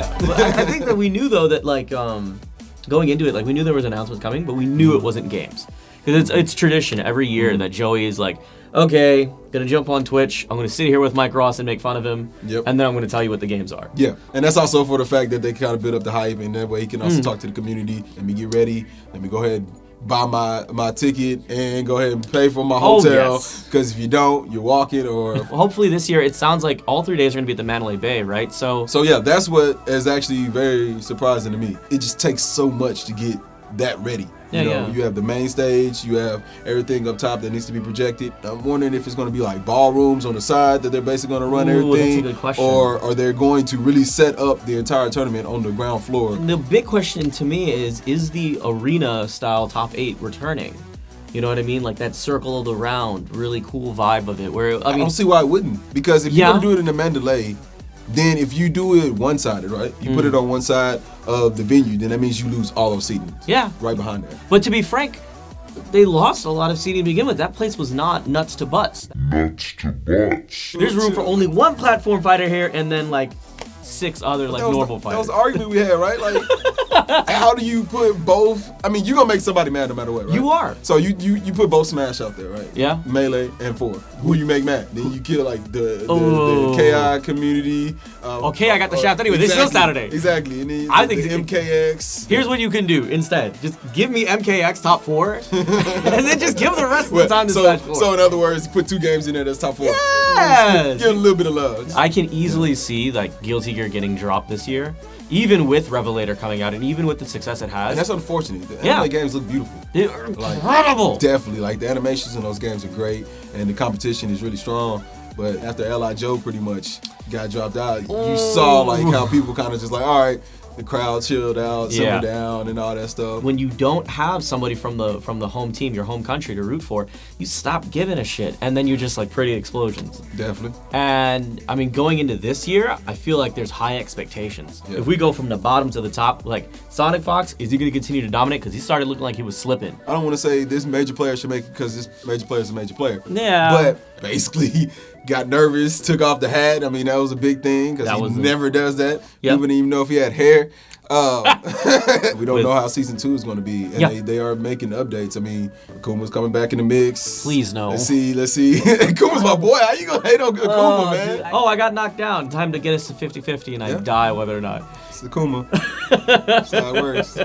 Yeah. But I think that we knew though that like going into it, like we knew there was announcements coming, but we knew it wasn't games. Because it's tradition every year that Joey is like, okay, gonna jump on Twitch. I'm gonna sit here with Mike Ross and make fun of him, and then I'm gonna tell you what the games are. Yeah, and that's also for the fact that they kind of build up the hype, and that way he can also talk to the community. Let me get ready. Let me go ahead and buy my ticket and go ahead and pay for my hotel. Because if you don't, you're walking or. Hopefully this year, it sounds like all 3 days are gonna be at the Mandalay Bay, right? So yeah, that's what is actually very surprising to me. It just takes so much to get that ready. You know, you have the main stage, you have everything up top that needs to be projected. I'm wondering if it's going to be like ballrooms on the side that they're basically going to run everything, that's a good question. Or are they going to really set up the entire tournament on the ground floor? The big question to me is the arena style top 8 returning? You know what I mean? Like that circle of the round, really cool vibe of it. Where I don't see why it wouldn't, because if you're going to do it in the Mandalay, then if you do it one-sided, right? You put it on one side of the venue, then that means you lose all of seating. Yeah. Right behind there. But to be frank, they lost a lot of seating to begin with. That place was not nuts to butts. Nuts to butts. There's room for only one platform fighter here and then like 6 other like normal fighters. That was the argument we had, right? Like, how do you put both? I mean, you're going to make somebody mad no matter what, right? You are. So you put both Smash out there, right? Yeah. Melee and 4. Who you make mad? Then you kill like the KI community. I got the shaft anyway. This is still Saturday. Exactly. And then I think the MKX. Here's what you can do instead. Just give me MKX top 4 and then just give the rest of the time to Smash 4. So in other words, put 2 games in there that's top 4. Yes. Give a little bit of love. I can easily see like Guilty Gear getting dropped this year, even with Revelator coming out and even with the success it has. And that's unfortunate. The anime games look beautiful. They're incredible. Definitely. Like the animations in those games are great and the competition is really strong. But after L.I. Joe pretty much got dropped out, you saw like how people kind of just like, all right, the crowd chilled out, simmered down, and all that stuff. When you don't have somebody from the home team, your home country to root for, you stop giving a shit, and then you're just like pretty explosions. Definitely. And I mean, going into this year, I feel like there's high expectations. Yeah. If we go from the bottom to the top, like Sonic Fox, is he going to continue to dominate? Because he started looking like he was slipping. I don't want to say this major player should make it because this major player is a major player. Yeah. But basically, got nervous, took off the hat. I mean, that was a big thing because he never does that. Yep. We wouldn't even know if he had hair. We don't know how season 2 is going to be, and they are making updates. I mean, Akuma's coming back in the mix. Please no. Let's see. Akuma's my boy. How you gonna hate on Akuma, man? Dude, I got knocked down. Time to get us to 50-50, and I die whether or not. It's Akuma. That's how it works.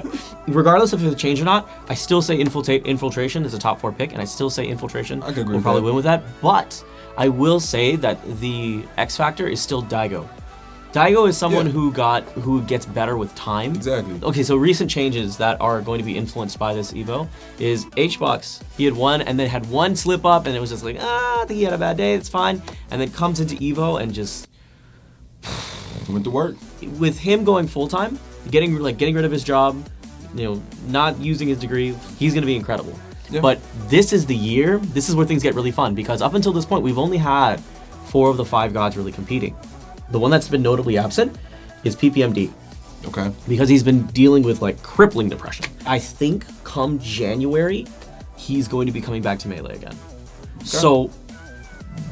Regardless if it's a change or not, I still say Infiltration is a top 4 pick, and I still say Infiltration will probably win with that. But I will say that the X factor is still Daigo. Daigo is someone who gets better with time. Exactly. Okay, so recent changes that are going to be influenced by this EVO is HBox. He had one and then had one slip up, and it was just like, I think he had a bad day. It's fine. And then comes into EVO and just went to work. With him going full time, getting rid of his job, not using his degree, he's going to be incredible. Yeah. But this is the year. This is where things get really fun because up until this point, we've only had 4 of the 5 gods really competing. The one that's been notably absent is PPMD. Okay. Because he's been dealing with like crippling depression. I think come January, he's going to be coming back to Melee again. Okay. So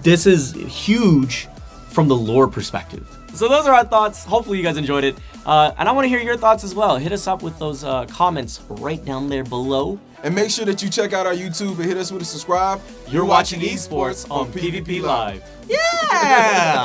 this is huge from the lore perspective. So those are our thoughts. Hopefully you guys enjoyed it. And I want to hear your thoughts as well. Hit us up with those comments right down there below. And make sure that you check out our YouTube and hit us with a subscribe. You're watching Esports on PvP Live. Yeah!